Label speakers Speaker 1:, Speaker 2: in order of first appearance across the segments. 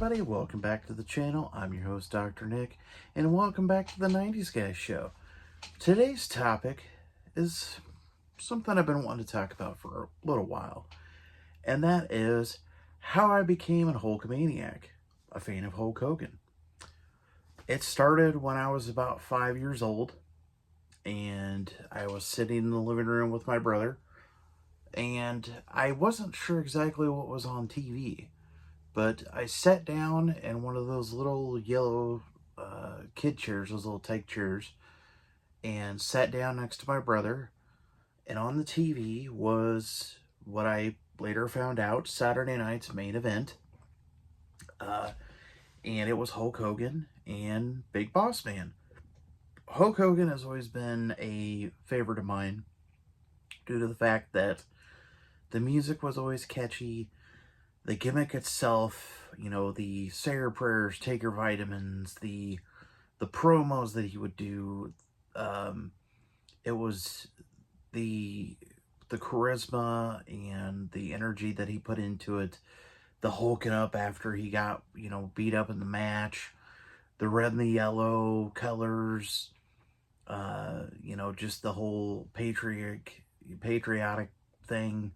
Speaker 1: everybody, welcome back to the channel. I'm your host, Dr. Nick, and welcome back to the 90s Guys Show. Today's topic is something I've been wanting to talk about for a little while, and that is how I became a Hulkamaniac, a fan of Hulk Hogan. It started when I was about 5 years old, and I was sitting in the living room with my brother, and I wasn't sure exactly what was on TV. But I sat down in one of those little yellow kid chairs, those little take chairs, and sat down next to my brother. And on the TV was what I later found out, Saturday night's main event. And it was Hulk Hogan and Big Boss Man. Hulk Hogan has always been a favorite of mine due to the fact that the music was always catchy. The gimmick itself, you know, the say your prayers, take your vitamins, the promos that he would do, it was the charisma and the energy that he put into it, the hulking up after he got, you know, beat up in the match, the red and the yellow colors, you know, just the whole patriotic thing.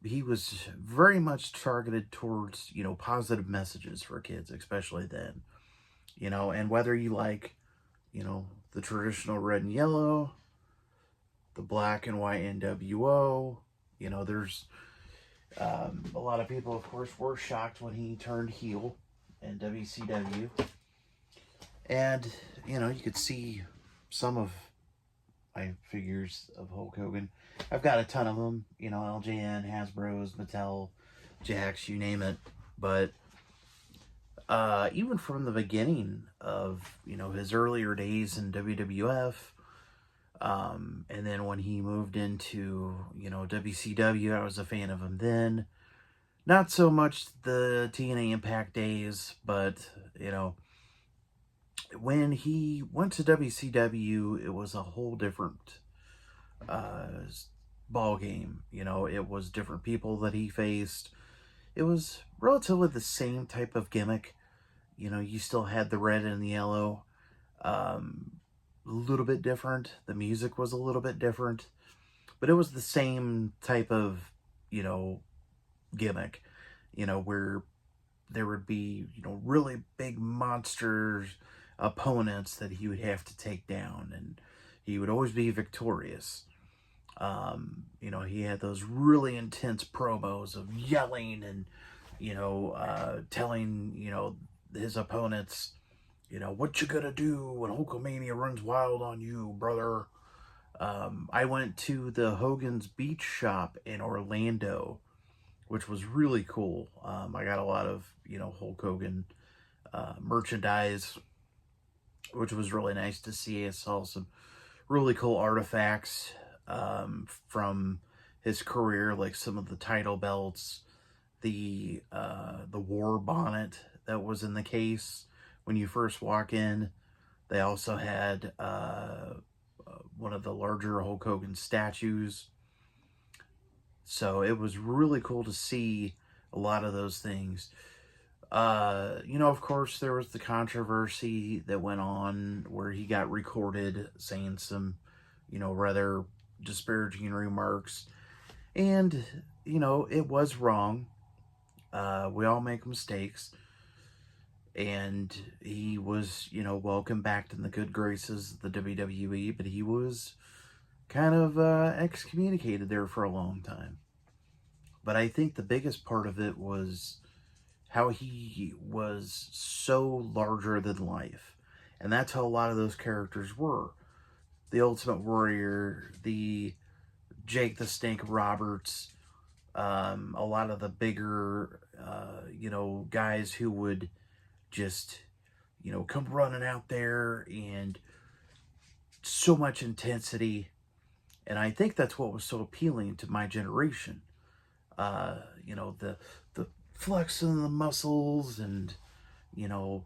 Speaker 1: He was very much targeted towards, you know, positive messages for kids, especially then, you know, and whether you like, you know, the traditional red and yellow, the black and white NWO, you know, there's a lot of people, of course, were shocked when he turned heel in WCW. And, you know, you could see some of my figures of Hulk Hogan. I've got a ton of them, you know, LJN, Hasbro's, Mattel, Jakks, you name it. But even from the beginning of, you know, his earlier days in WWF, and then when he moved into, you know, WCW, I was a fan of him then. Not so much the TNA Impact days, but, you know, when he went to WCW, it was a whole different ball game. You know, it was different people that he faced. It was relatively the same type of gimmick. You know, you still had the red and the yellow. A little bit different. The music was a little bit different. But it was the same type of, you know, gimmick. You know, where there would be, you know, really big monsters, opponents that he would have to take down, and he would always be victorious. You know, he had those really intense promos of yelling and, you know, telling, you know, his opponents, you know, what you gonna do when Hulkamania runs wild on you, brother? I went to the Hogan's Beach shop in Orlando, which was really cool. I got a lot of, you know, Hulk Hogan merchandise, which was really nice to see. I saw some really cool artifacts from his career, like some of the title belts, the war bonnet that was in the case when you first walk in. They also had one of the larger Hulk Hogan statues. So it was really cool to see a lot of those things. You know, of course, there was the controversy that went on where he got recorded saying some, you know, rather disparaging remarks. And, you know, it was wrong. We all make mistakes. And he was, you know, welcomed back in the good graces of the WWE, but he was kind of excommunicated there for a long time. But I think the biggest part of it was how he was so larger than life. And that's how a lot of those characters were. The Ultimate Warrior, the Jake the Snake Roberts, a lot of the bigger, you know, guys who would just, you know, come running out there, and so much intensity. And I think that's what was so appealing to my generation. You know, the flexing the muscles, and, you know,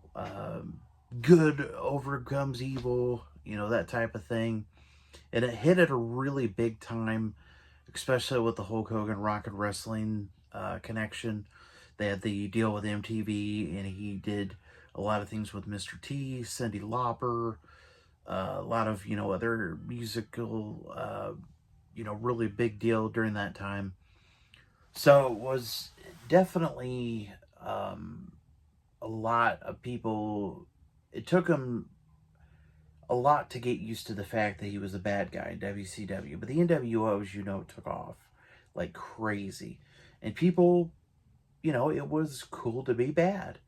Speaker 1: good overcomes evil, you know, that type of thing. And it hit at a really big time, especially with the Hulk Hogan Rock and Wrestling connection. They had the deal with MTV, and he did a lot of things with Mr. T, Cyndi Lauper, a lot of, other musical, really big deal during that time. So it was definitely a lot of people. It took him a lot to get used to the fact that he was a bad guy in WCW. But the NWO, as you know, took off like crazy. And people, it was cool to be bad.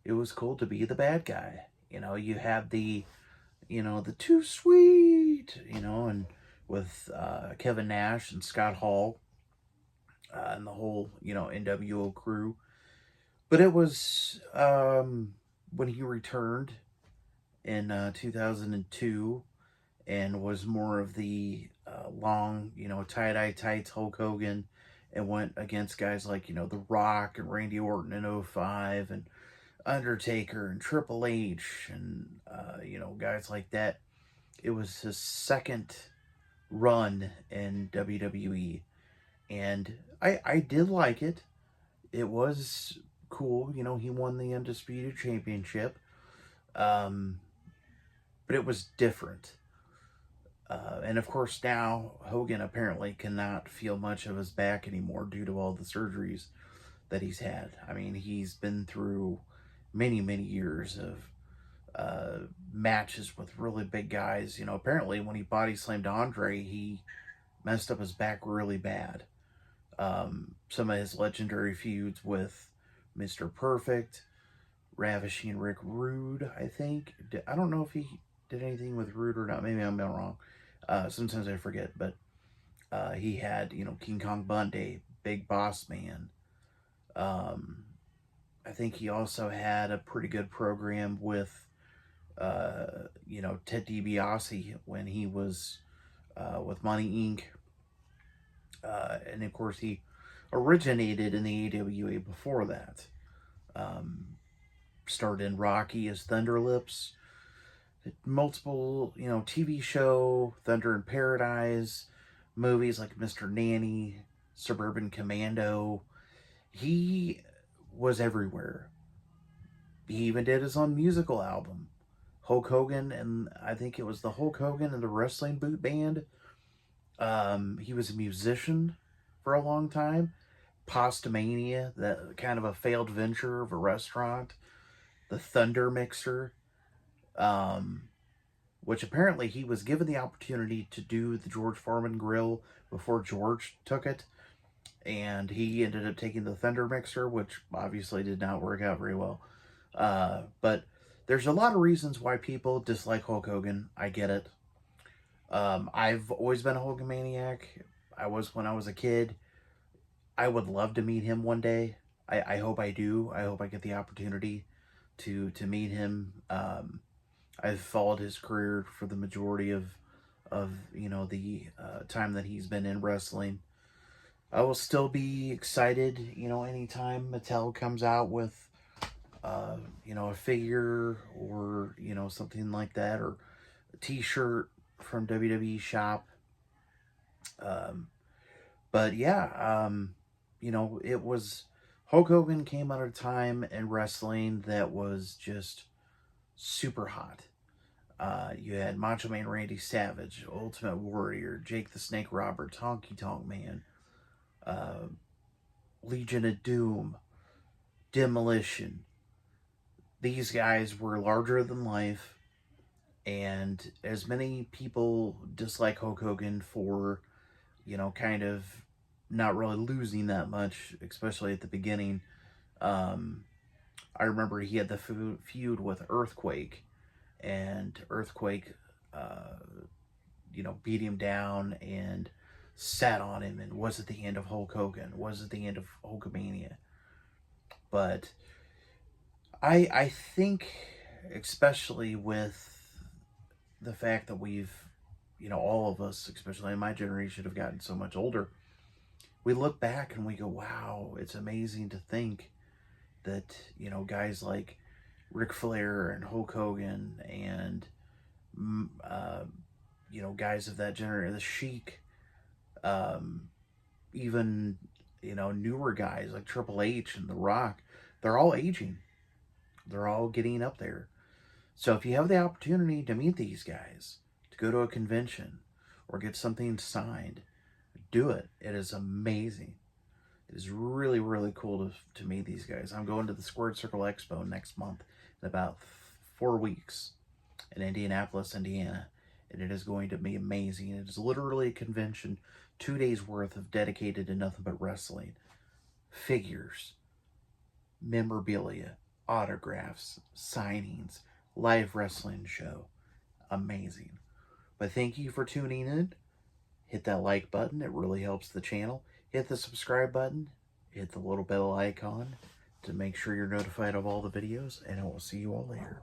Speaker 1: It was cool to be the bad guy. You had the too sweet, and with Kevin Nash and Scott Hall and the whole, NWO crew. But it was when he returned in 2002 and was more of the long, tie-dye tights Hulk Hogan, and went against guys like, The Rock and Randy Orton in '05 and Undertaker and Triple H and, guys like that. It was his second run in WWE. And I did like it. It was cool. He won the Undisputed Championship. Um, but it was different. And of course, now Hogan apparently cannot feel much of his back anymore due to all the surgeries that he's had. I mean, he's been through many, many years of matches with really big guys. Apparently when he body slammed Andre, he messed up his back really bad. Some of his legendary feuds with Mr. Perfect, Ravishing Rick Rude, I think. I don't know if he did anything with Rude or not. Maybe I'm wrong. Sometimes I forget, but he had, King Kong Bundy, Big Boss Man. I think he also had a pretty good program with, Ted DiBiase when he was with Money Inc. And of course, he originated in the AWA before that. Started in Rocky as Thunderlips. Multiple, TV show, Thunder in Paradise, movies like Mr. Nanny, Suburban Commando. He was everywhere. He even did his own musical album. Hulk Hogan, and I think it was the Hulk Hogan and the Wrestling Boot Band. He was a musician for a long time. Postomania, that kind of a failed venture of a restaurant. The Thunder Mixer, which apparently he was given the opportunity to do the George Foreman Grill before George took it. And he ended up taking the Thunder Mixer, which obviously did not work out very well. But there's a lot of reasons why people dislike Hulk Hogan. I get it. I've always been a Hulkamaniac. I was when I was a kid. I would love to meet him one day. I hope I do. I hope I get the opportunity to meet him. I've followed his career for the majority of the time that he's been in wrestling. I will still be excited, anytime Mattel comes out with, a figure or, something like that, or a t-shirt from WWE Shop. But yeah, it was, Hulk Hogan came out of a time in wrestling that was just super hot. You had Macho Man Randy Savage, Ultimate Warrior, Jake the Snake Roberts, Honky Tonk Man, Legion of Doom, Demolition. These guys were larger than life, and as many people dislike Hulk Hogan for, kind of not really losing that much, especially at the beginning. I remember he had the feud with Earthquake, and Earthquake, beat him down and sat on him, and was it the end of Hulk Hogan? Was it the end of Hulkamania? But I think, especially with the fact that we've, all of us, especially in my generation, have gotten so much older, we look back and we go, wow, it's amazing to think that, guys like Ric Flair and Hulk Hogan and, guys of that generation, the Sheik, even, newer guys like Triple H and The Rock, they're all aging. They're all getting up there. So if you have the opportunity to meet these guys, to go to a convention, or get something signed, do it. It is amazing. It is really, really cool to meet these guys. I'm going to the Squared Circle Expo next month in about 4 weeks in Indianapolis, Indiana. And it is going to be amazing. It is literally a convention, 2 days worth of dedicated to nothing but wrestling. Figures, memorabilia, autographs, signings, live wrestling show. Amazing. But thank you for tuning in. Hit that like button. It really helps the channel. Hit the subscribe button. Hit the little bell icon to make sure you're notified of all the videos. And I will see you all later.